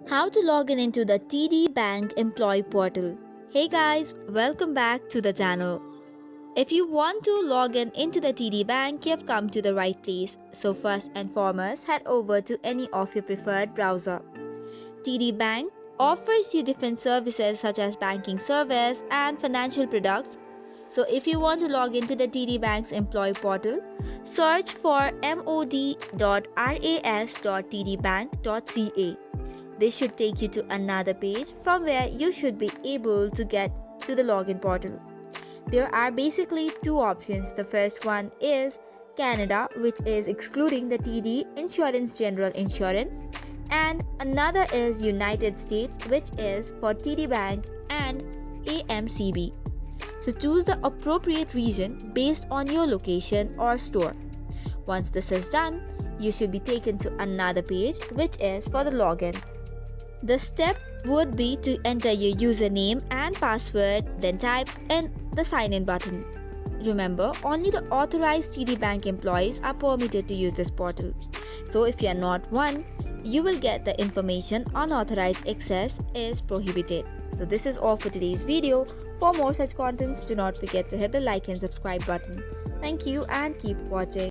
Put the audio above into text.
How to log in into the TD Bank Employee Portal. Hey guys, welcome back to the channel. If you want to log in into the TD Bank, you've come to the right place. So first and foremost, head over to any of your preferred browser. TD Bank offers you different services such as banking service and financial products. So if you want to log into the TD Bank's employee portal, search for mod.ras.tdbank.ca. This should take you to another page from where you should be able to get to the login portal. There are basically two options. The first one is Canada, which is excluding the TD Insurance General Insurance, and another is United States, which is for TD Bank and AMCB. So choose the appropriate region based on your location or store. Once this is done, you should be taken to another page, which is for the login. The step would be to enter your username and password, then type in the sign in button. Remember, only the authorized TD Bank employees are permitted to use this portal. So if you are not one, you will get the information unauthorized access is prohibited. So this is all for today's video. For more such contents, do not forget to hit the like and subscribe button. Thank you and keep watching.